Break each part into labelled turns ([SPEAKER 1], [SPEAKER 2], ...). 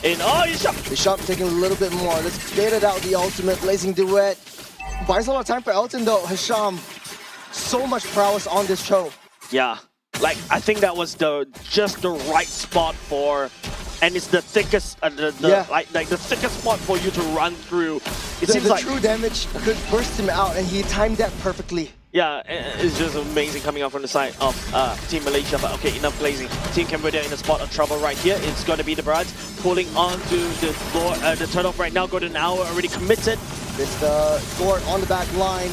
[SPEAKER 1] in. Oh, Hisham!
[SPEAKER 2] Hisham taking a little bit more. Let's get it out, the ultimate blazing duet. Buys a lot of time for Elton though. Hisham, so much prowess on this show.
[SPEAKER 1] Yeah, like I think that was just the right spot for, and it's the thickest, like the thickest spot for you to run through. It seems like
[SPEAKER 2] true damage could burst him out, and he timed that perfectly.
[SPEAKER 1] Yeah, it's just amazing coming out from the side of Team Malaysia. But okay, enough blazing. Team Cambodia in a spot of trouble right here. It's going to be the Barats pulling on to the floor. The turnoff right now. Golden Hour already committed.
[SPEAKER 2] It's the Thor on the back line.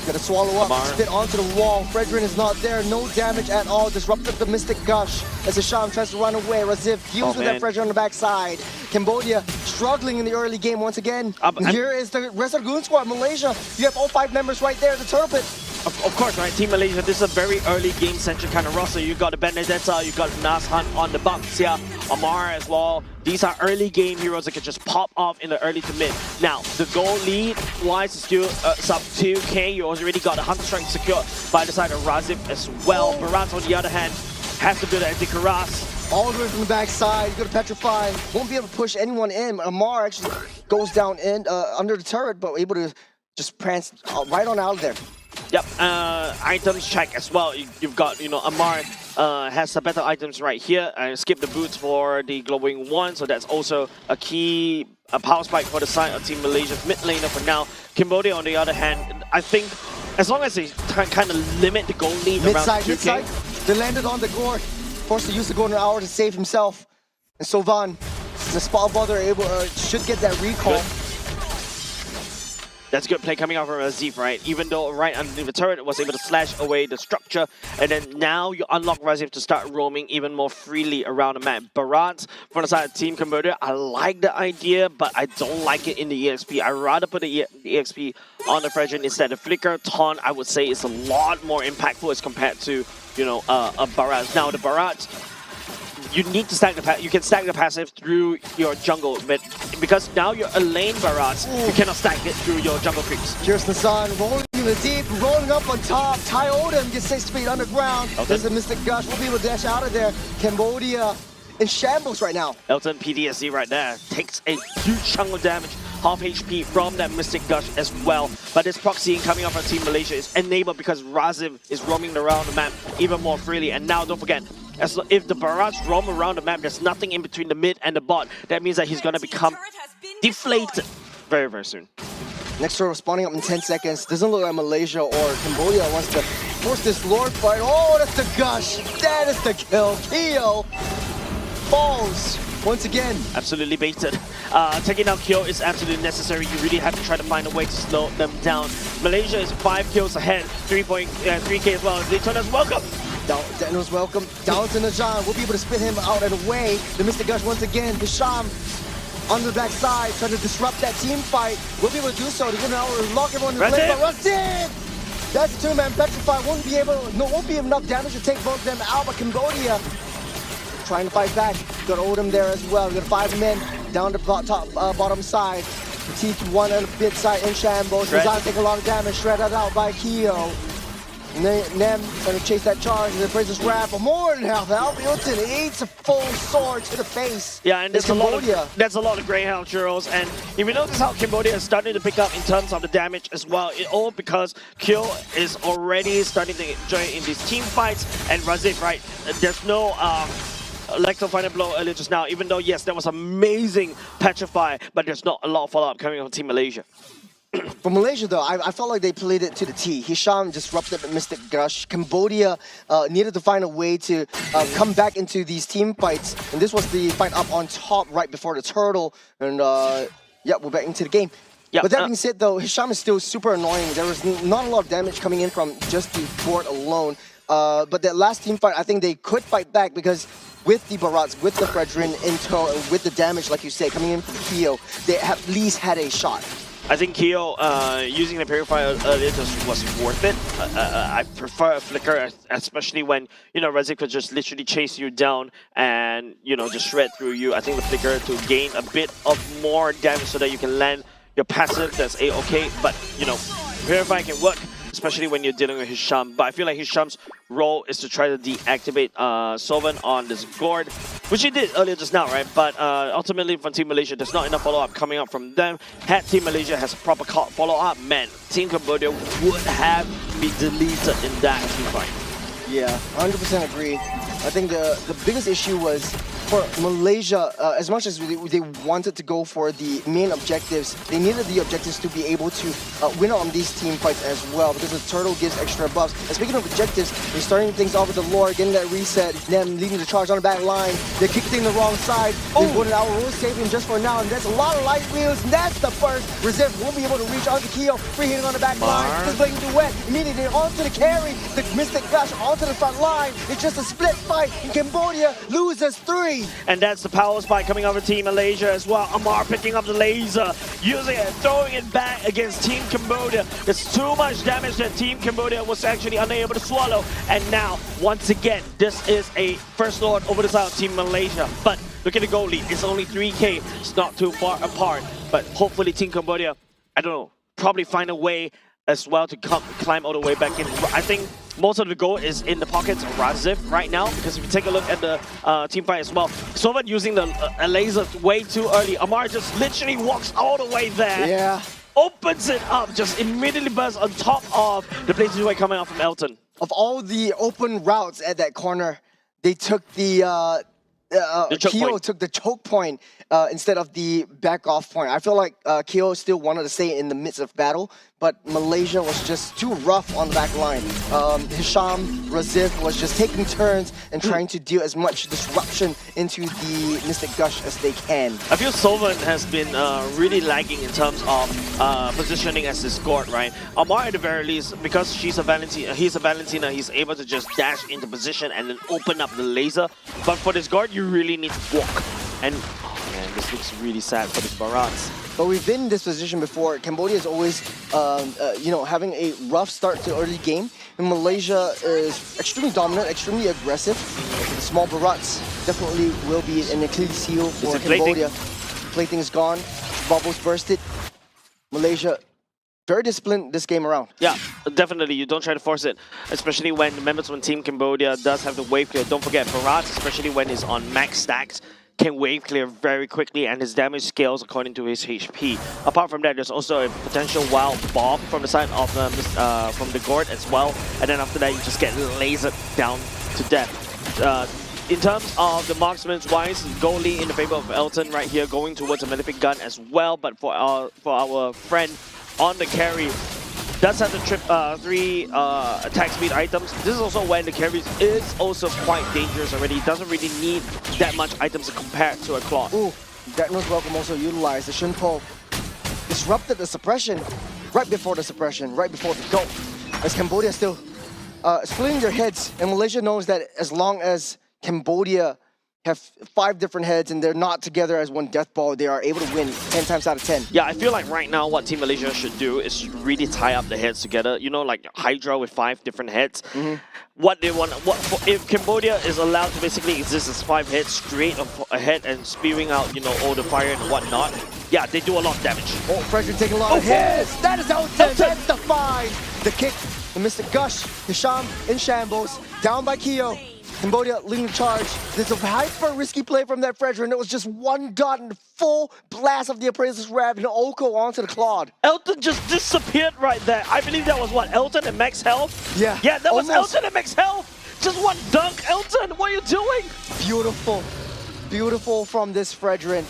[SPEAKER 2] Gonna swallow up, spit onto the wall. Fredrin is not there, no damage at all. Disrupted the Mystic Gush as Hisham tries to run away. Raziv deals with that Fredrin on the backside. Cambodia struggling in the early game once again. Here is the rest of the Goon Squad. Malaysia, you have all 5 members right there at the turtle pit.
[SPEAKER 1] Of course, right? Team Malaysia, this is a very early game-centric kind of roster. You got the Benedetta, you got Nas Hunt on the box here, Amar as well. These are early game heroes that can just pop off in the early to mid. Now, the goal lead-wise is still sub 2k. You already got the Hunter Strike secured by the side of Raziv as well. Barats, on the other hand, has to build an anti-Karas.
[SPEAKER 2] All the way from the backside, you go to Petrify. Won't be able to push anyone in. Amar actually goes down in under the turret, but able to just prance right on out of there.
[SPEAKER 1] Yep, items check as well. You've got, Amar has the better items right here. Skip the boots for the glowing one, so that's also a key power spike for the side of Team Malaysia's mid laner for now. Cambodia, on the other hand, I think as long as they kind of limit the goal lead around 2k.
[SPEAKER 2] Mid-side, they landed on the Gord, forced to use the Golden Hour to save himself. And Sovan, the spot bother should get that recall.
[SPEAKER 1] Good. That's good play coming out from Raziv, right? Even though right underneath the turret was able to slash away the structure, and then now you unlock Raziv to start roaming even more freely around the map. Barats from the side of Team Cambodia, I like the idea, but I don't like it in the EXP. I'd rather put the EXP on the Fredrin instead. The Flicker Taunt, I would say, is a lot more impactful as compared to, a Barats. Now, the Barats, you need to stack the you can stack the passive through your jungle, but because now you're a lane Barats, you cannot stack it through your jungle creeps.
[SPEAKER 2] Here's Nassan rolling in the deep, rolling up on top. Ty Odom gets 6 feet underground. There's a Mystic Gush. We'll be able to dash out of there. Cambodia in shambles right now.
[SPEAKER 1] Elton PTSD right there takes a huge chunk of damage. Half HP from that Mystic Gush as well. But this proxying coming up from Team Malaysia is enabled because Raziv is roaming around the map even more freely. And now don't forget, if the Barats roam around the map, there's nothing in between the mid and the bot. That means that he's going to become deflated very, very soon.
[SPEAKER 2] Next turret spawning up in 10 seconds. Doesn't look like Malaysia or Cambodia wants to force this Lord fight. Oh, that's the Gush. That is the kill. Kyo falls once again.
[SPEAKER 1] Absolutely baited. Taking out Kyo is absolutely necessary. You really have to try to find a way to slow them down. Malaysia is 5 kills ahead, 3k as well. Daytona's welcome.
[SPEAKER 2] Daniel's welcome. Down to Najan. We'll be able to spit him out and away. The Mystic Gush once again. Hisham on the back side, trying to disrupt that team fight. We'll be able to do so. They're going to lock everyone in place. But Raziv! That's 2-man Petrify. Won't be enough damage to take both of them out. But Cambodia trying to fight back. Got Odom there as well. We got 5 men down the bottom side. The T1 and the bit side in shambles. Najan taking a lot of damage. Shredded out by Kyo. Nem trying to chase that charge. The Princess Wrath for more than half health. Hilton eats a full sword to the face.
[SPEAKER 1] Yeah, and there's a lot of Greyhound churros. And if you notice how Cambodia is starting to pick up in terms of the damage as well, it all because Kyo is already starting to join in these team fights. And Raziv, right? There's no Electro Final Blow earlier just now. Even though yes, that was amazing Petrify, but there's not a lot of follow-up coming from Team Malaysia.
[SPEAKER 2] For Malaysia, though, I felt like they played it to the T. Hisham disrupted the Mystic Gush. Cambodia needed to find a way to come back into these team fights. And this was the fight up on top right before the turtle. And yeah, we're back into the game. Yep. But that being said, though, Hisham is still super annoying. There was not a lot of damage coming in from just the board alone. But that last team fight, I think they could fight back because with the Barats, with the Fredrin in tow, and with the damage, like you say, coming in from Kyo, they at least had a shot.
[SPEAKER 1] I think Kyo using the Purifier earlier just was worth it. I prefer a Flicker, especially when, Raziv could just literally chase you down and, just shred through you. I think the Flicker to gain a bit of more damage so that you can land your passive, that's A-okay. But, Purifier can work especially when you're dealing with Hisham. But I feel like Hisham's role is to try to deactivate Sovan on this Gord, which he did earlier just now, right? But ultimately from Team Malaysia, there's not enough follow-up coming up from them. Had Team Malaysia has a proper follow-up, man, Team Cambodia would have been deleted in that team fight.
[SPEAKER 2] Yeah, 100% agree. I think the biggest issue was for Malaysia, as much as they wanted to go for the main objectives, they needed the objectives to be able to win on these team fights as well, because the turtle gives extra buffs. And speaking of objectives, they're starting things off with the lore, getting that reset, them leading the charge on the back line. They're kicking the wrong side. They're going out, we'll save him just for now, and that's a lot of light wheels, and that's the first. Reserve won't be able to reach onto Keo, free hitting on the back line. Just blinking duet, immediately onto the carry, the Mystic Gush onto the front line. It's just a split fight, and Cambodia loses 3.
[SPEAKER 1] And that's the power spike coming over Team Malaysia as well. Amar picking up the laser, using it, throwing it back against Team Cambodia. There's too much damage that Team Cambodia was actually unable to swallow. And now, once again, this is a first lord over the side of Team Malaysia. But look at the goal lead. It's only 3K. It's not too far apart. But hopefully Team Cambodia, I don't know, probably find a way as well to climb all the way back in. I think most of the goal is in the pockets of Raziv right now, because if you take a look at the team fight as well, Sovan using the laser way too early. Amar just literally walks all the way there.
[SPEAKER 2] Yeah.
[SPEAKER 1] Opens it up, just immediately bursts on top of the places way coming out from Elton.
[SPEAKER 2] Of all the open routes at that corner, they took the Keo took the choke point instead of the back off point. I feel like Keo still wanted to stay in the midst of battle, but Malaysia was just too rough on the back line. Hisham, Raziv was just taking turns and trying to deal as much disruption into the Mystic Gush as they can.
[SPEAKER 1] I feel Sovan has been really lagging in terms of positioning as his Gord, right? Amar at the very least, because he's a Valentina, he's able to just dash into position and then open up the laser. But for this Gord, you really need to walk. And oh man, this looks really sad for this Barats.
[SPEAKER 2] But we've been in this position before. Cambodia is always, having a rough start to early game. And Malaysia is extremely dominant, extremely aggressive. The small Barats definitely will be an Achilles heel for Cambodia. Plating is gone. Bubbles bursted. Malaysia very disciplined this game around.
[SPEAKER 1] Yeah, definitely. You don't try to force it, especially when the members from Team Cambodia does have the wave clear. Don't forget, Barats, especially when he's on max stacks, can wave clear very quickly, and his damage scales according to his HP. Apart from that, there's also a potential wild bomb from the side of from the Gord as well, and then after that, you just get lasered down to death. In terms of the marksman's wise, goalie in the favor of Elton right here, going towards a Malefic Gun as well. But for our friend on the carry, does have the 3 attack speed items. This is also when the carry is also quite dangerous already. It doesn't really need that much items to compare to a Claw.
[SPEAKER 2] Ooh, that knows welcome also utilized. The Shunpo disrupted the suppression right before the suppression, right before the go. As Cambodia still splitting their heads, and Malaysia knows that as long as Cambodia have 5 different heads and they're not together as one death ball, they are able to win 10 times out of 10.
[SPEAKER 1] Yeah, I feel like right now what Team Malaysia should do is really tie up the heads together. You know, like Hydra with 5 different heads. What they want, if Cambodia is allowed to basically exist as 5 heads straight ahead and spewing out, you know, all the fire and whatnot, yeah, they do a lot of damage.
[SPEAKER 2] Oh, Frederick taking a lot of hits. That is Elton. That's the find. The kick, the Mystic Gush, Hisham in shambles, down by Keo. Cambodia leading the charge. There's a hyper risky play from that Frederick, and it was just one dot and full blast of the Apprentice's Rev and Oko onto the Claude.
[SPEAKER 1] Elton just disappeared right there. I believe that was what, Elton at max health?
[SPEAKER 2] Yeah.
[SPEAKER 1] Yeah, that was
[SPEAKER 2] almost.
[SPEAKER 1] Elton at max health. Just one dunk, Elton. What are you doing?
[SPEAKER 2] Beautiful. Beautiful from this Frederick.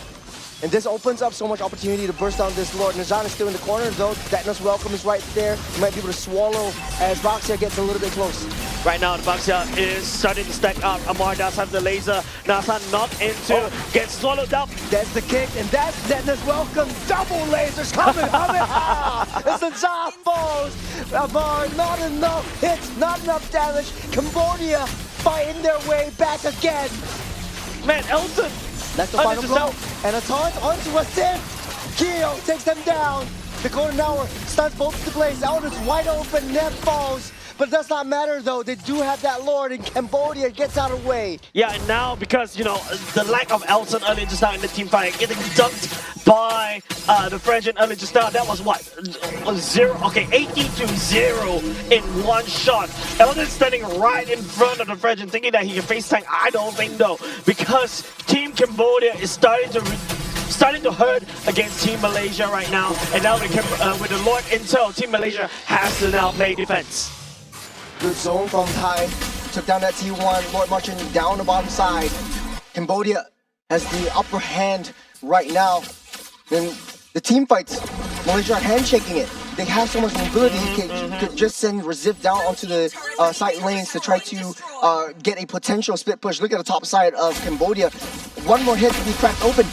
[SPEAKER 2] And this opens up so much opportunity to burst down this Lord. Nazan is still in the corner, though. Datna's welcome is right there. He might be able to swallow as Baxia gets a little bit close.
[SPEAKER 1] Right now, the Baxia is starting to stack up. Amar does have the laser. Nazan not into, gets swallowed up.
[SPEAKER 2] That's the kick, and that's Datna's welcome. Double lasers coming. It's the Zaphos. Amar, not enough hits, not enough damage. Cambodia fighting their way back again.
[SPEAKER 1] Man, Elton.
[SPEAKER 2] That's the final blow. And a taunt onto a Sith. Keo takes them down. The Golden Hour stuns both to place. Elton's wide open. Net falls. but it does not matter though. They do have that Lord in Cambodia, gets out of the way.
[SPEAKER 1] Yeah, and now because, you know, the lack of Elton early just now in the team fight, getting dunked by the French early just now, that was what? 80-0 in one shot. Elton standing right in front of the French and thinking that he can face tank. I don't think though, because Team Cambodia is starting to hurt against Team Malaysia right now, and now with the Lord Intel, Team Malaysia has to now play defense.
[SPEAKER 2] Good zone from Thai, took down that T1, Lord marching down the bottom side. Cambodia has the upper hand right now. Then the team fights, Malaysia are handshaking it. They have so much mobility, you could just send Razif down onto the side lanes to try to get a potential split push. Look at the top side of Cambodia. One more hit to be cracked open.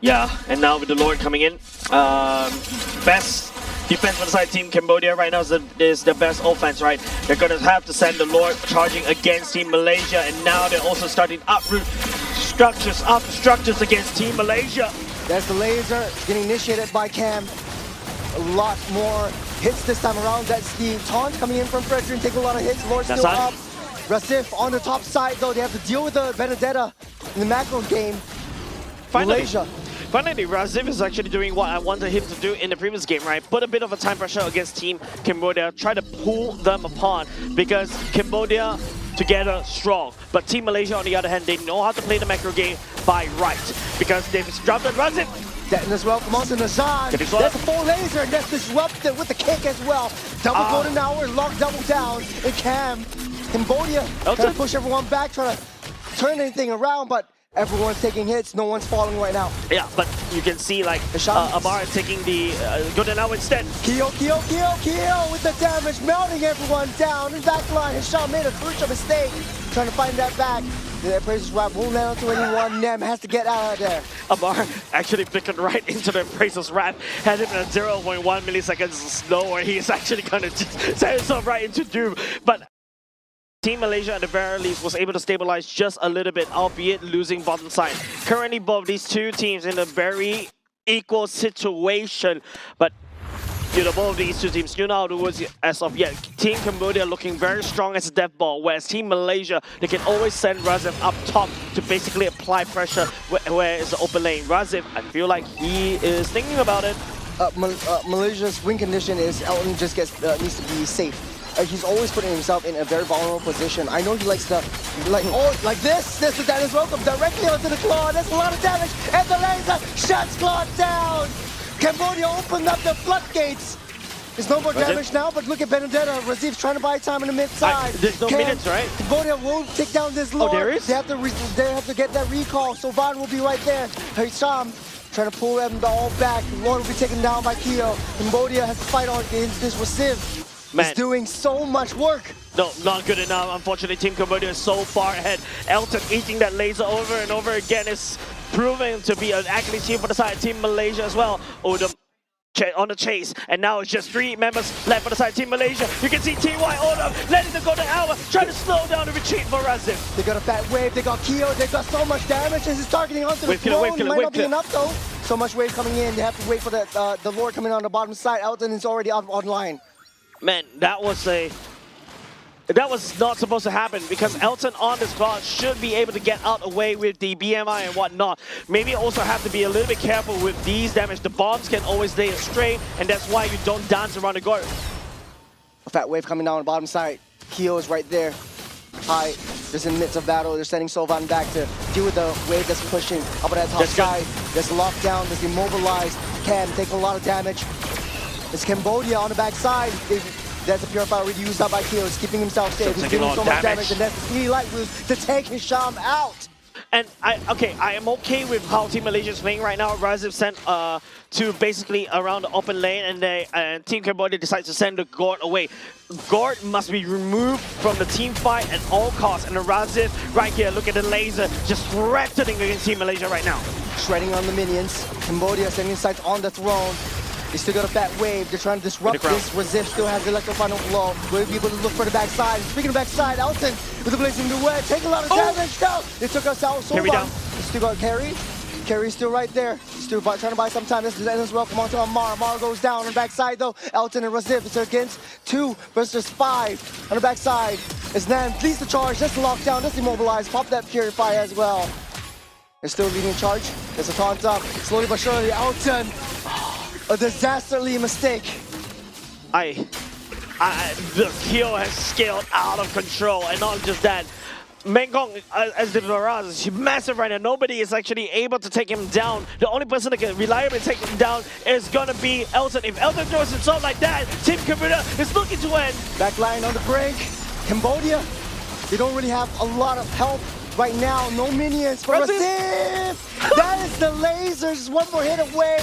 [SPEAKER 1] Yeah, and now with the Lord coming in, best defense for the side Team Cambodia right now is the best offense, right? They're going to have to send the Lord charging against Team Malaysia, and now they're also starting uproot structures after structures against Team Malaysia.
[SPEAKER 2] There's the laser getting initiated by Cam. A lot more hits this time around. That's the taunt coming in from Frederick, taking a lot of hits. Lord still up. Razif on the top side though, they have to deal with the Benedetta in the macro game. Malaysia.
[SPEAKER 1] Finally, Razif is actually doing what I wanted him to do in the previous game, right? Put a bit of a time pressure against Team Cambodia, try to pull them apart, because Cambodia together strong. But Team Malaysia, on the other hand, they know how to play the macro game by right, because they've disrupted Razif.
[SPEAKER 2] That as well, come on to Nazan. There's a full laser, and that's disrupted with the kick as well. Double golden hour, lock double down, and Cambodia trying to push everyone back, trying to turn anything around, but everyone's taking hits, no one's falling right now.
[SPEAKER 1] Yeah, but you can see like Amara taking the golden hour instead.
[SPEAKER 2] Kyo with the damage, melting everyone down. In back line, Hisham made a crucial mistake, trying to find that back. The Praises Wrap won't land onto anyone. Nem has to get out of there.
[SPEAKER 1] Amar actually flickered right into the Praises Wrap, had him at 0.1 milliseconds slower. He is actually going to set himself right into doom. But Team Malaysia at the very least was able to stabilize just a little bit, albeit losing bottom side. Currently both these two teams in a very equal situation, but you know, both of these two teams, you know how it was as of yet. Team Cambodia looking very strong as a death ball, whereas Team Malaysia, they can always send Razif up top to basically apply pressure where it's the open lane. Razif, I feel like he is thinking about it.
[SPEAKER 2] Malaysia's win condition is Elton just needs to be safe. He's always putting himself in a very vulnerable position. I know he likes to, like this. This is Dennis welcome directly onto the claw. That's a lot of damage, and the laser shuts Claw down. Cambodia opened up the floodgates. There's no more damage now, but look at Benedetta. Razif's trying to buy time in the mid side.
[SPEAKER 1] There's no minutes, right?
[SPEAKER 2] Cambodia won't take down this Lord.
[SPEAKER 1] Oh, there is?
[SPEAKER 2] They have to get that recall. So Van will be right there. Hisham trying to pull them all back. Lord will be taken down by Kyo. Cambodia has to fight on against this Razif. He's doing so much work.
[SPEAKER 1] No, not good enough. Unfortunately, Team Cambodia is so far ahead. Elton eating that laser over and over again is proving to be an actually team for the side. Team Malaysia as well. Odom on the chase, and now it's just 3 members left for the side. Team Malaysia. You can see TY Odom letting them go to Alba, trying to slow down the retreat for Razif.
[SPEAKER 2] They got a fat wave. They got Kyo. They got so much damage. This is targeting onto the throne. It might not be enough though. So much wave coming in. They have to wait for the Lord coming on the bottom side. Elton is already online.
[SPEAKER 1] Man, that was not supposed to happen, because Elton on this class should be able to get out away with the BMI and whatnot. Maybe also have to be a little bit careful with these damage. The bombs can always lay astray, and that's why you don't dance around the guard.
[SPEAKER 2] A fat wave coming down on the bottom side. Kyo is right there. High, just in the midst of battle. They're sending Sovan back to deal with the wave that's pushing up on that top side. There's lockdown, there's immobilized. Cam taking a lot of damage. It's Cambodia on the back side. That's a purifier already used up by Kyo. He's keeping himself safe. He's doing so much damage, and that's the 3 light moves to take Hisham out.
[SPEAKER 1] And I am okay with how Team Malaysia is playing right now. Razif sent to basically around the open lane, and Team Cambodia decides to send the Gord away. Gord must be removed from the team fight at all costs. And the Razif right here, look at the laser, just threatening against Team Malaysia right now.
[SPEAKER 2] Shredding on the minions. Cambodia sending sights on the throne. They still got a fat wave. They're trying to disrupt this. Razif still has the electro-final blow. We'll be able to look for the backside. Speaking of backside, Elton with the blazing duet. Take a lot of damage now. They took us out so long. Still got Carry. Carry's still right there. Still trying to buy some time. This is as well. Come on to Amar. Amar goes down on the backside though. Elton and Razif is against 2 versus 5 on the backside. As Nan leads the charge, just lock down, just immobilize, pop that Purify as well. They're still leading charge. There's a taunt up. Slowly but surely, Elton. A disasterly mistake.
[SPEAKER 1] The kill has scaled out of control, and not just that. Mengkong, as the Barrage, is massive right now. Nobody is actually able to take him down. The only person that can reliably take him down is gonna be Elton. If Elton throws himself like that, Team Computer is looking to win.
[SPEAKER 2] Backline on the brink. Cambodia, they don't really have a lot of help right now. No minions for Rasif. That is the lasers. One more hit away.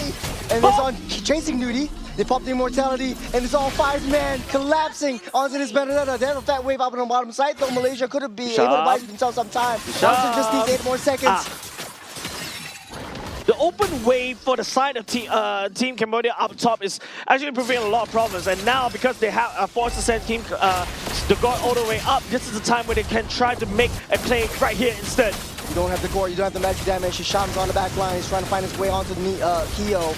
[SPEAKER 2] And it's on chasing duty. They pop the immortality, and it's all 5 men collapsing onto this Benedetta. They have a fat wave up on the bottom side, though Malaysia could have been able to buy themselves some time. Elton just needs 8 more seconds.
[SPEAKER 1] The open wave for the side of Team Cambodia up top is actually proving a lot of problems. And now, because they have forced to send the God all the way up, this is the time where they can try to make a play right here instead.
[SPEAKER 2] You don't have the core, you don't have the magic damage. Hisham's on the back line. He's trying to find his way onto the Keo.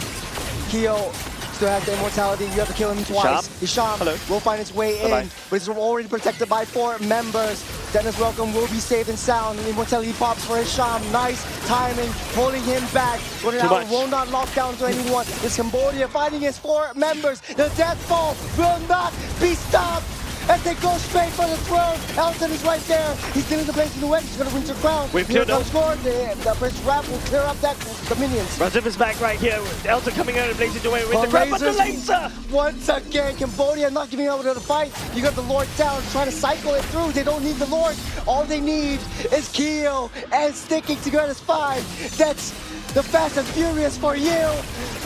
[SPEAKER 2] Keo still has the immortality. You have to kill him twice. Hisham will find his way in, but he's already protected by 4 members. Dennis Welcome will be safe and sound, and immortality pops for Hisham. Nice timing, holding him back. But now will not lock down to anyone. It's Cambodia fighting his 4 members. The death fall will not be stopped. As they go straight for the throne, Elton is right there. He's stealing the place in the west. He's going to Winter Crown. Here comes Gord. The Prince Rap will clear up the minions.
[SPEAKER 1] Razif is back right here. Elton coming out and blazing away with the grab, but the laser!
[SPEAKER 2] Once again, Cambodia not giving up to the fight. You got the Lord down, trying to cycle it through. They don't need the Lord. All they need is Keo and sticking together as 5. That's the Fast and Furious for you.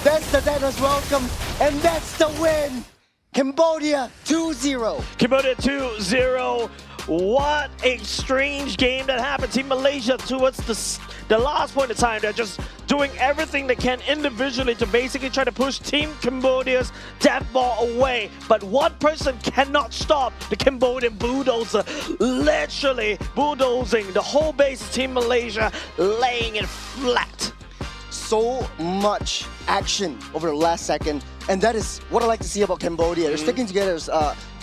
[SPEAKER 2] That's the Dennis Welcome, and that's the win. Cambodia 2-0.
[SPEAKER 1] Cambodia 2-0. What a strange game that happened. Team Malaysia towards the last point in time, they're just doing everything they can individually to basically try to push Team Cambodia's death ball away. But one person cannot stop the Cambodian bulldozer, literally bulldozing the whole base of Team Malaysia, laying it flat.
[SPEAKER 2] So much action over the last second, and that is what I like to see about Cambodia. They're sticking together as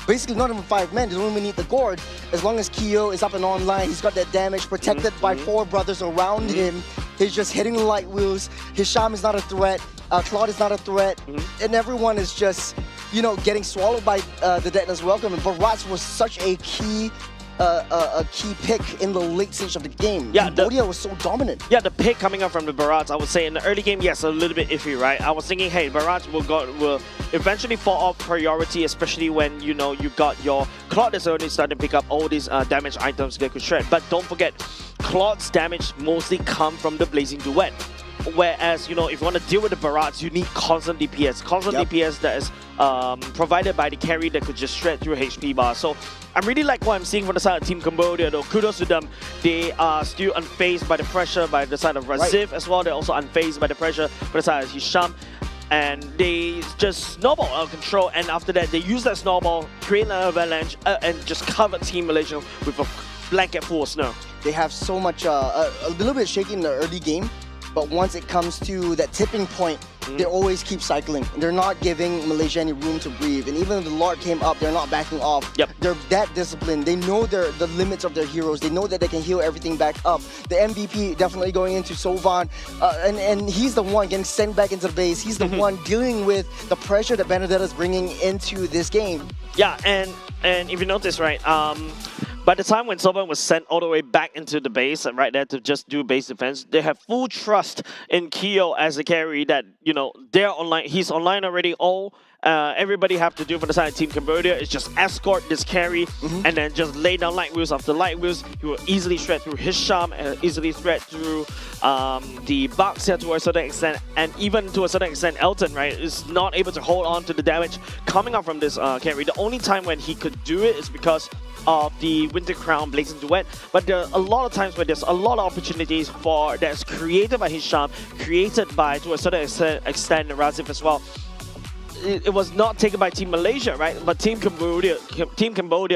[SPEAKER 2] basically not even 5 men. They don't even need the Gord. As long as Keo is up and online, he's got that damage protected by 4 brothers around him. He's just hitting the light wheels. Hisham is not a threat. Claude is not a threat, and everyone is just, you know, getting swallowed by the Dennis Welcome. And Barats was such a key pick in the late stage of the game.
[SPEAKER 1] Yeah,
[SPEAKER 2] Cambodia was so dominant.
[SPEAKER 1] Yeah, the pick coming up from the Barats, I would say in the early game, yes, a little bit iffy, right? I was thinking, hey, Barats will eventually fall off priority, especially when, you know, you got your Claude is already starting to pick up all these damage items that could shred. But don't forget, Claude's damage mostly come from the Blazing Duet. Whereas, you know, if you want to deal with the Barats, you need constant DPS. Constant DPS that is provided by the carry that could just shred through HP bar. So I really like what I'm seeing from the side of Team Cambodia, though. Kudos to them. They are still unfazed by the pressure by the side of Razif as well. They're also unfazed by the pressure by the side of Hisham. And they just snowball out of control. And after that, they use that snowball, create an avalanche, and just cover Team Malaysia with a blanket full of snow.
[SPEAKER 2] They have so much, a little bit shaky in the early game. But once it comes to that tipping point, they always keep cycling. They're not giving Malaysia any room to breathe. And even if the Lord came up, they're not backing off. They're that disciplined. They know the limits of their heroes. They know that they can heal everything back up. The MVP definitely going into Sovan. And he's the one getting sent back into the base. He's the one dealing with the pressure that Benedetta is bringing into this game.
[SPEAKER 1] Yeah, and if you notice, right, by the time when Soban was sent all the way back into the base, right there to just do base defense, they have full trust in Keo as a carry that, you know, they're online. He's online already. All everybody have to do for the side of Team Cambodia is just escort this carry and then just lay down light wheels after light wheels. He will easily shred through Hisham and easily shred through the Bucks here to a certain extent, and even to a certain extent Elton, right, is not able to hold on to the damage coming up from this carry. The only time when he could do it is because of the Winter Crown Blazing Duet, but there are a lot of times where there's a lot of opportunities for that's created by Hisham, created by to a certain extent Razif as well. it was not taken by Team Malaysia, right? But Team Cambodia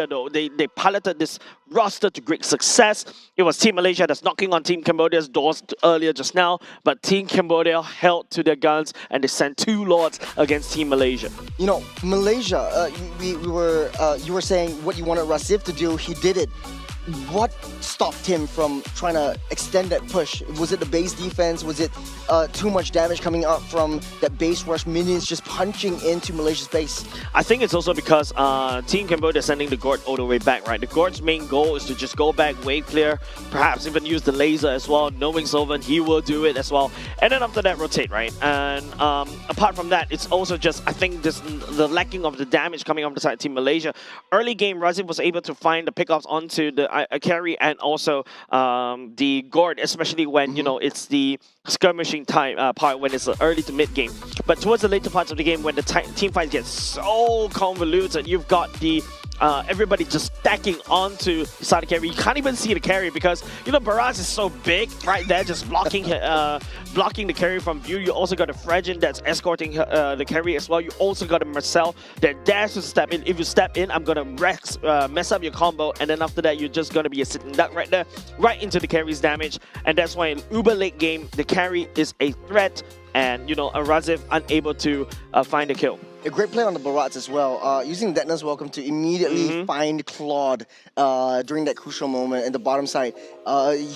[SPEAKER 1] though, they piloted this roster to great success. It was Team Malaysia that's knocking on Team Cambodia's doors earlier just now, but Team Cambodia held to their guns and they sent 2 Lords against Team Malaysia.
[SPEAKER 2] You know, Malaysia, you were saying what you wanted Razif to do, he did it. What stopped him from trying to extend that push? Was it the base defense? Was it too much damage coming up from that base rush, minions just punching into Malaysia's base?
[SPEAKER 1] I think it's also because Team Cambodia is sending the Gord all the way back, right? The Gord's main goal is to just go back, wave clear, perhaps even use the laser as well. Knowing Sylvan, he will do it as well. And then after that, rotate, right? And apart from that, it's also just, I think, the lacking of the damage coming off the side of Team Malaysia. Early game, Razif was able to find the pickups onto the carry and also the Gord, especially when, you know, it's the skirmishing time part when it's early to mid game. But towards the later parts of the game, when the team fights get so convoluted, you've got the everybody just stacking onto the side of the carry. You can't even see the carry because, you know, Baraz is so big right there, just blocking blocking the carry from view. You also got a Fragin that's escorting the carry as well. You also got a Marcel that dares to step in. If you step in, I'm gonna mess up your combo, and then after that, you're just gonna be a sitting duck right there, right into the carry's damage. And that's why in uber late game, the carry is a threat, and, you know, Razif unable to find a kill.
[SPEAKER 2] A great play on the Barats as well, using Detna's Welcome to immediately find Claude during that crucial moment in the bottom side.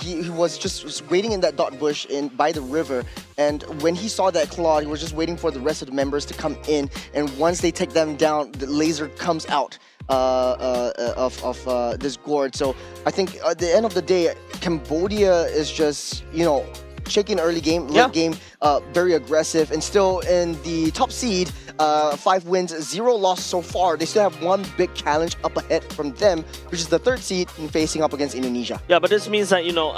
[SPEAKER 2] He was just waiting in that dot bush by the river, and when he saw that Claude, he was just waiting for the rest of the members to come in, and once they take them down, the laser comes out of this Gord. So I think at the end of the day, Cambodia is just, you know, shaking early game, late game, very aggressive, and still in the top seed, 5 wins, 0 loss so far. They still have one big challenge up ahead from them, which is the 3rd seed and facing up against Indonesia.
[SPEAKER 1] Yeah, but this means that, you know,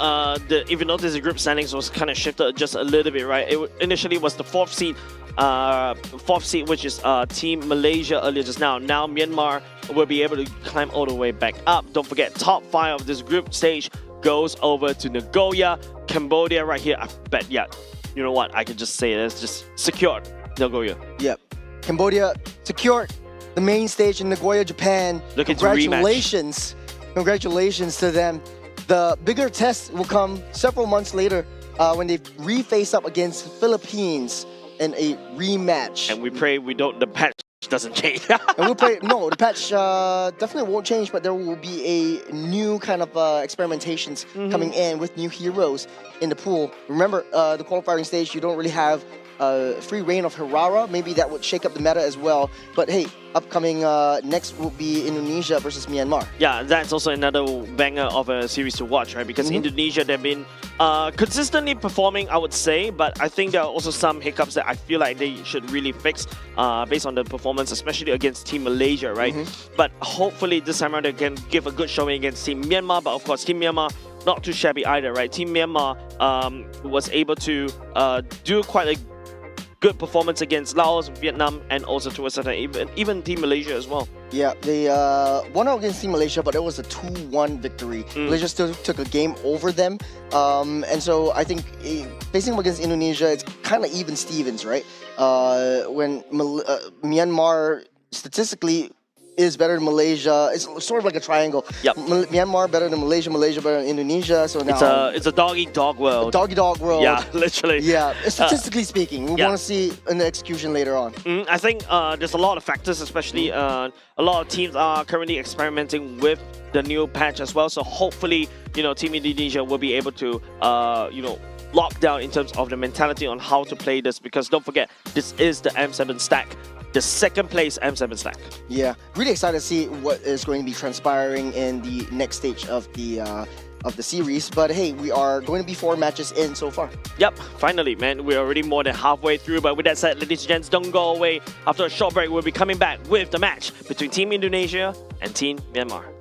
[SPEAKER 1] if you notice, the group standings was kind of shifted just a little bit, right? It initially was the 4th seed, which is Team Malaysia earlier just now. Now Myanmar will be able to climb all the way back up. Don't forget, top 5 of this group stage goes over to Nagoya. Cambodia right here, I bet, yeah, you know what, I could just say it, it's just secured Nagoya.
[SPEAKER 2] Yep, Cambodia secured the main stage in Nagoya, Japan.
[SPEAKER 1] Looking to rematch.
[SPEAKER 2] Congratulations, congratulations to them. The bigger test will come several months later when they re-face up against Philippines in a rematch.
[SPEAKER 1] And we pray the patch doesn't change.
[SPEAKER 2] And we'll pray, no, the patch definitely won't change, but there will be a new kind of experimentations coming in with new heroes in the pool. Remember, the qualifying stage, you don't really have free reign of Harara. Maybe that would shake up the meta as well. But hey, upcoming next will be Indonesia versus Myanmar.
[SPEAKER 1] Yeah, that's also another banger of a series to watch, right? Because Indonesia, they've been consistently performing, I would say, but I think there are also some hiccups that I feel like they should really fix based on the performance, especially against Team Malaysia, right? But hopefully this time around they can give a good showing against Team Myanmar. But of course, Team Myanmar, not too shabby either, right? Team Myanmar was able to do quite a good performance against Laos, Vietnam, and also to a certain even Team Malaysia as well.
[SPEAKER 2] Yeah, they won out against Team Malaysia, but it was a 2-1 victory. Malaysia still took a game over them, and so I think facing them against Indonesia, it's kind of even Stevens, right? When Myanmar statistically is better than Malaysia. It's sort of like a triangle.
[SPEAKER 1] Yep.
[SPEAKER 2] Myanmar better than Malaysia, Malaysia better than Indonesia. So now
[SPEAKER 1] it's a dog-eat-dog world.
[SPEAKER 2] Dog-eat-dog world.
[SPEAKER 1] Yeah, literally.
[SPEAKER 2] Yeah, statistically speaking, we want to see an execution later on.
[SPEAKER 1] I think there's a lot of factors, especially a lot of teams are currently experimenting with the new patch as well. So hopefully, you know, Team Indonesia will be able to, you know, lock down in terms of the mentality on how to play this. Because don't forget, this is the M7 stack. The 2nd place M7 stack. Yeah,
[SPEAKER 2] really excited to see what is going to be transpiring in the next stage of the series. But hey, we are going to be 4 matches in so far.
[SPEAKER 1] Yep, finally, man. We're already more than halfway through. But with that said, ladies and gents, don't go away. After a short break, we'll be coming back with the match between Team Indonesia and Team Myanmar.